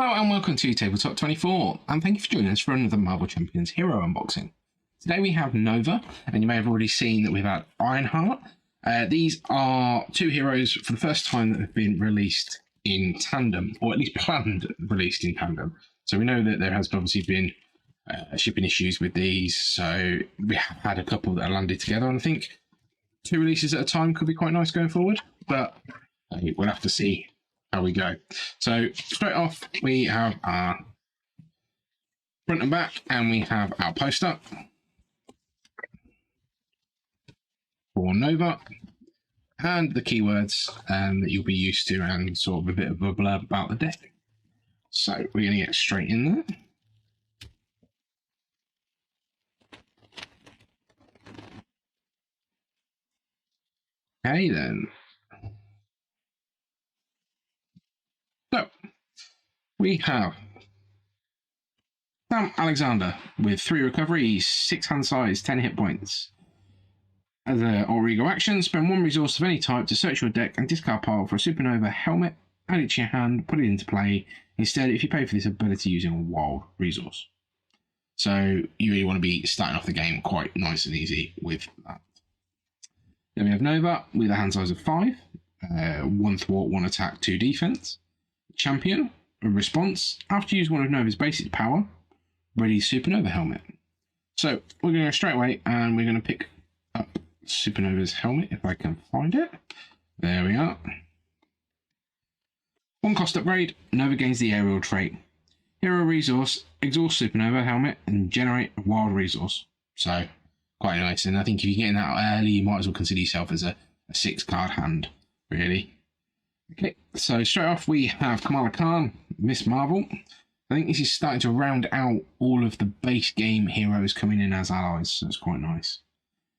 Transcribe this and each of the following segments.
Hello and welcome to Tabletop 24, and thank you for joining us for another Marvel Champions hero unboxing. Today we have Nova, and you may have already seen that we've had Ironheart. These are two heroes for the first time that have been released in tandem, or at least planned released in tandem. So we know that there has obviously been shipping issues with these, so we have had a couple that are landed together, and I think 2 releases at a time could be quite nice going forward, but we'll have to see how we go. So straight off we have our front and back, and we have our poster for Nova and the keywords that you'll be used to, and sort of a bit of a blurb about the deck. So we're going to get straight in there. Okay then. So we have Sam Alexander with 3 recovery, 6 hand size, 10 hit points. As an Origo action, spend 1 resource of any type to search your deck and discard pile for a supernova helmet, add it to your hand, put it into play. Instead, if you pay for this ability using a wild resource. So you really want to be starting off the game quite nice and easy with that. Then we have Nova with a hand size of 5, 1 thwart, 1 attack, 2 defense. Champion, a response, after you use one of Nova's basic power, ready supernova helmet. So we're going to go straight away and we're going to pick up Supernova's helmet if I can find it. There we are. 1 cost upgrade, Nova gains the aerial trait. Hero resource, exhaust Supernova helmet and generate a wild resource. So quite nice, and I think if you're getting that early, you might as well consider yourself as a 6 card hand, really. Okay, so straight off we have Kamala, Miss Marvel. I think this is starting to round out all of the base game heroes coming in as allies, so it's quite nice.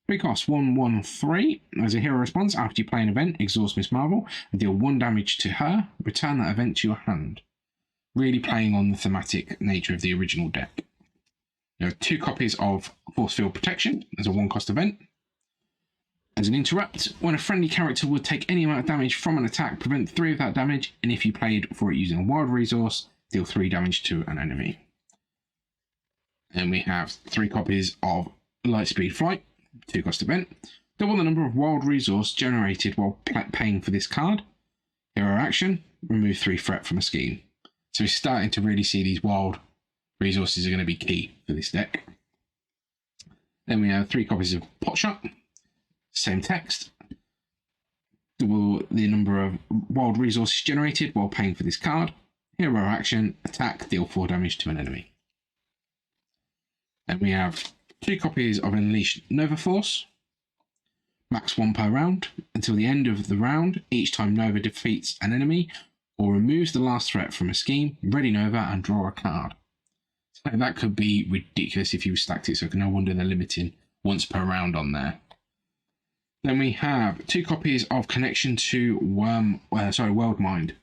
3 costs, 1/1/3. As a hero response, after you play an event, exhaust Miss Marvel and deal 1 damage to her, return that event to your hand. Really playing on the thematic nature of the original deck. You have 2 copies of Force Field Protection as a 1-cost event. As an interrupt, when a friendly character would take any amount of damage from an attack, prevent 3 of that damage, and if you played for it using a wild resource, deal 3 damage to an enemy. And we have 3 copies of Lightspeed Flight, 2-cost event. Double the number of wild resource generated while paying for this card. Hero action, remove 3 threat from a scheme. So we're starting to really see these wild resources are going to be key for this deck. Then we have 3 copies of Potshot. Same text. Double the number of wild resources generated while paying for this card. Hero action, attack, deal 4 damage to an enemy. Then we have 2 copies of Unleashed Nova Force. Max 1 per round. Until the end of the round, each time Nova defeats an enemy or removes the last threat from a scheme, ready Nova and draw a card. So that could be ridiculous if you stacked it, so no wonder they're limiting once per round on there. Then we have 2 copies of Connection to World Mind.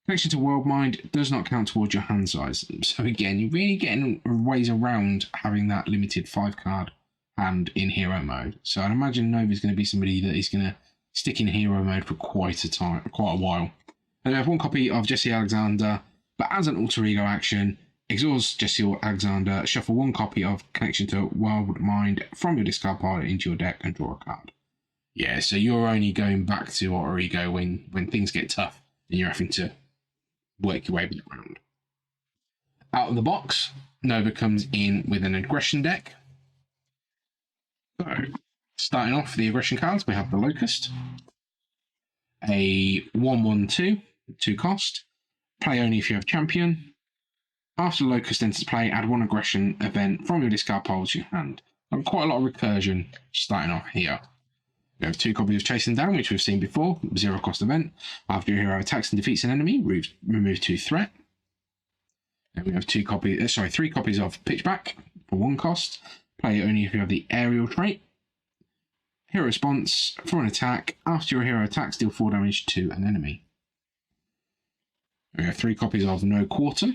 Connection to World Mind does not count towards your hand size. So again, you're really getting ways around having that limited 5-card hand in hero mode. So I'd imagine Nova's going to be somebody that is going to stick in hero mode for quite a while. And I have 1 copy of Jesse Alexander, but as an alter ego action, exhaust Jesse Alexander, shuffle 1 copy of Connection to World Mind from your discard pile into your deck and draw a card. Yeah, so you're only going back to alter ego when things get tough and you're having to work your way around. Out of the box, Nova comes in with an aggression deck. So, starting off the aggression cards, we have the Locust, a 1/1/2, 2 cost, play only if you have champion. After the Locust enters play, add 1 aggression event from your discard pile to your hand. Quite a lot of recursion starting off here. We have 2 copies of Chasing Down, which we've seen before, 0-cost event. After your hero attacks and defeats an enemy, remove 2 threat. Then we have 3 copies of Pitchback for 1 cost. Play only if you have the aerial trait. Hero response, for an attack, after your hero attacks, deal 4 damage to an enemy. We have 3 copies of No Quarter.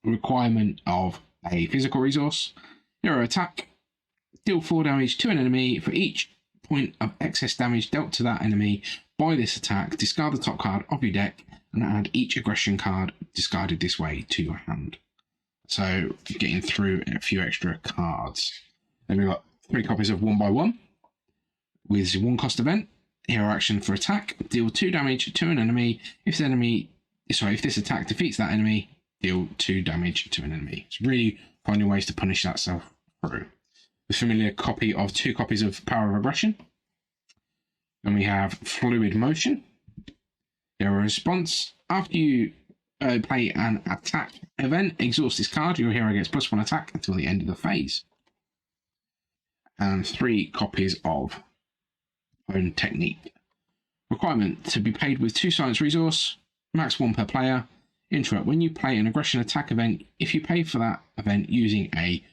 Requirement of a physical resource. Hero attack, deal 4 damage to an enemy for each point of excess damage dealt to that enemy by this attack. Discard the top card of your deck and add each aggression card discarded this way to your hand. So getting through a few extra cards. Then we've got 3 copies of 1x1 with 1 cost event. Hero action for attack. Deal 2 damage to an enemy. If this attack defeats that enemy, deal 2 damage to an enemy. It's really finding ways to punish that self through. A familiar copy of 2 copies of Power of Aggression. And we have Fluid Motion. Hero response. After you play an attack event, exhaust this card. Your hero gets +1 attack until the end of the phase. And 3 copies of Own Technique. Requirement to be paid with 2 science resource, max 1 per player. Interrupt. When you play an aggression attack event, if you pay for that event using a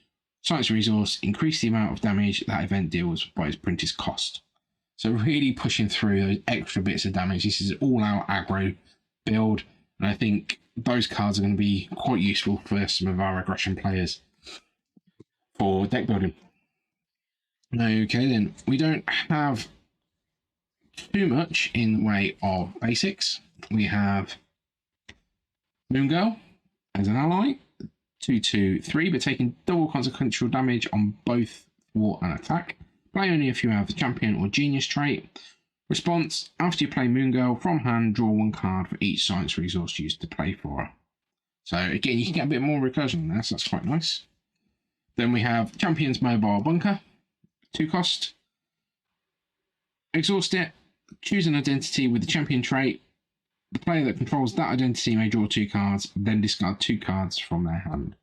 science resource, increase the amount of damage that event deals by its printer's cost. So really pushing through those extra bits of damage. This is all out aggro build, and I think those cards are going to be quite useful for some of our aggression players for deck building. Okay, then we don't have too much in the way of basics. We have Moon Girl as an ally, 2/2/3, but taking double consequential damage on both thwart and attack. Play only if you have the champion or genius trait. Response: after you play Moon Girl from hand, draw 1 card for each science resource used to play for her. So again, you can get a bit more recursion on there, so that's quite nice. Then we have Champion's Mobile Bunker, 2 cost. Exhaust it. Choose an identity with the champion trait. The player that controls that identity may draw 2 cards, then discard 2 cards from their hand.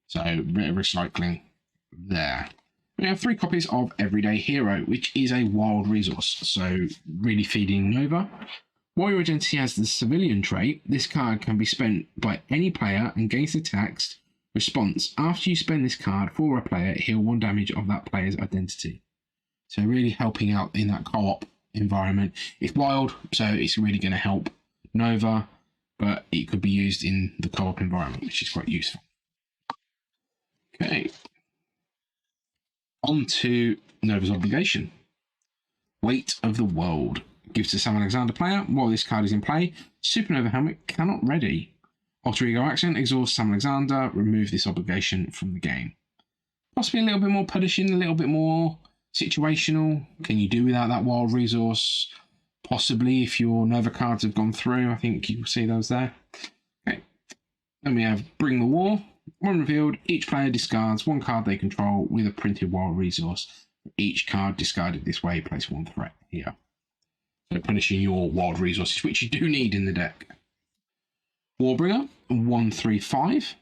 So a bit of recycling there. We have 3 copies of Everyday Hero, which is a wild resource, so really feeding Nova. While your identity has the civilian trait, this card can be spent by any player and gains the text response. After you spend this card for a player, heal 1 damage of that player's identity. So really helping out in that co-op environment. It's wild, so it's really going to help Nova, but it could be used in the co-op environment, which is quite useful. Okay. On to Nova's obligation. Weight of the World. Gives to Sam Alexander player. While this card is in play, Supernova Helmet cannot ready. Alter Ego action, exhaust Sam Alexander, remove this obligation from the game. Possibly a little bit more punishing, a little bit more situational. Can you do without that wild resource? Possibly if your Nova cards have gone through. I think you will see those there. Okay. Then we have Bring the War. When revealed, each player discards 1 card they control with a printed wild resource. Each card discarded this way, place 1 threat here. So punishing your wild resources, which you do need in the deck. Warbringer, 1/3/5.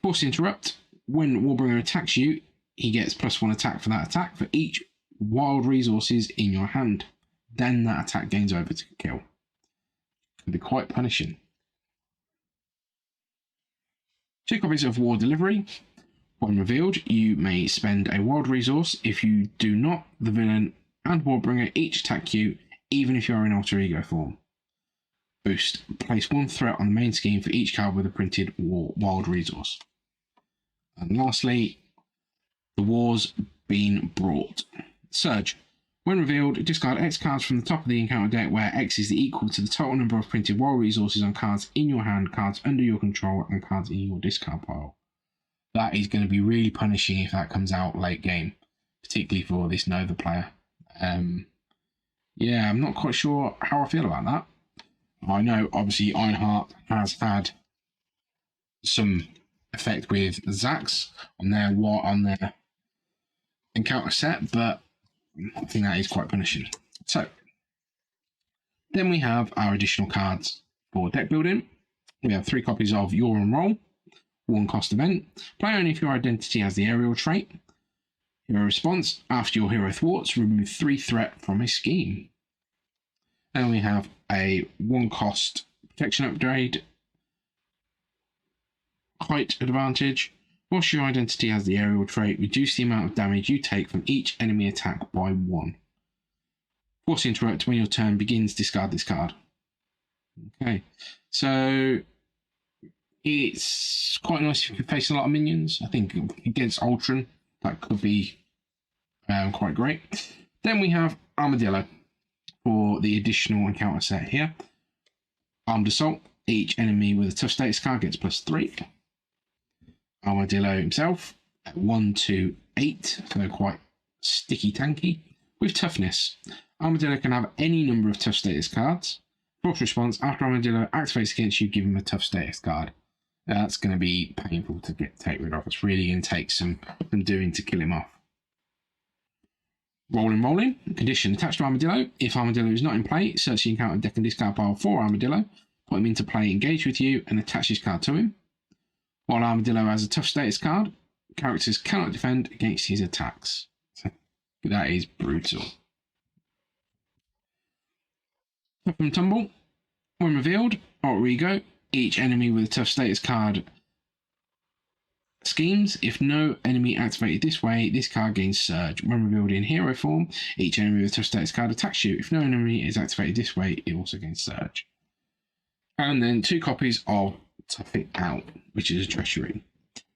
Force Interrupt. When Warbringer attacks you, he gets +1 attack for that attack for each wild resources in your hand. Then that attack gains over to kill. Can be quite punishing. 2 copies of War Delivery. When revealed, you may spend a wild resource. If you do not, the villain and Warbringer each attack you, even if you are in alter ego form. Boost. Place 1 threat on the main scheme for each card with a printed wild resource. And lastly, the War's Been Brought. Surge. When revealed, discard X cards from the top of the encounter deck, where X is equal to the total number of printed wild resources on cards in your hand, cards under your control, and cards in your discard pile. That is going to be really punishing if that comes out late game, particularly for this Nova player. Yeah, I'm not quite sure how I feel about that. I know, obviously, Ironheart has had some effect with Zax on their encounter set, but I think that is quite punishing. So, then we have our additional cards for deck building. We have 3 copies of Your Unroll, 1 cost event. Play only if your identity has the aerial trait. Hero response: after your hero thwarts, remove 3 threat from a scheme. And we have a 1 cost protection upgrade. Height advantage. Whilst your identity has the aerial trait, reduce the amount of damage you take from each enemy attack by 1. Force Interrupt. When your turn begins, discard this card. Okay, so it's quite nice if you face a lot of minions. I think against Ultron, that could be quite great. Then we have Armadillo for the additional encounter set here. Armed Assault. Each enemy with a tough status card gets +3. Armadillo himself at 1, 2, 8, so quite sticky tanky. With Toughness, Armadillo can have any number of tough status cards. Force response, after Armadillo activates against you, give him a tough status card. That's going to be painful to take rid of. It's really going to take some doing to kill him off. Rolling. Condition attached to Armadillo. If Armadillo is not in play, search the encounter deck and discard pile for Armadillo. Put him into play, engage with you, and attach his card to him. While Armadillo has a tough status card, characters cannot defend against his attacks. So that is brutal. Top and Tumble. When revealed, Alter Ego. Each enemy with a tough status card schemes. If no enemy activated this way, this card gains Surge. When revealed in hero form, each enemy with a tough status card attacks you. If no enemy is activated this way, it also gains Surge. And then 2 copies of Tough It Out, which is a treasury.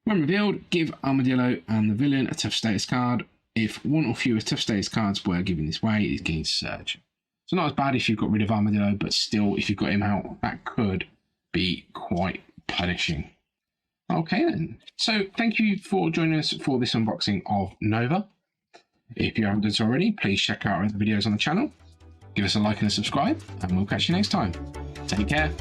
When revealed, give Armadillo and the villain a tough status card. If one or fewer tough status cards were given this way, it gains Surge. So not as bad if you've got rid of Armadillo, but still, if you've got him out, that could be quite punishing. Okay then. So thank you for joining us for this unboxing of Nova. If you haven't done so already, please check out our other videos on the channel. Give us a like and a subscribe, and we'll catch you next time. Take care.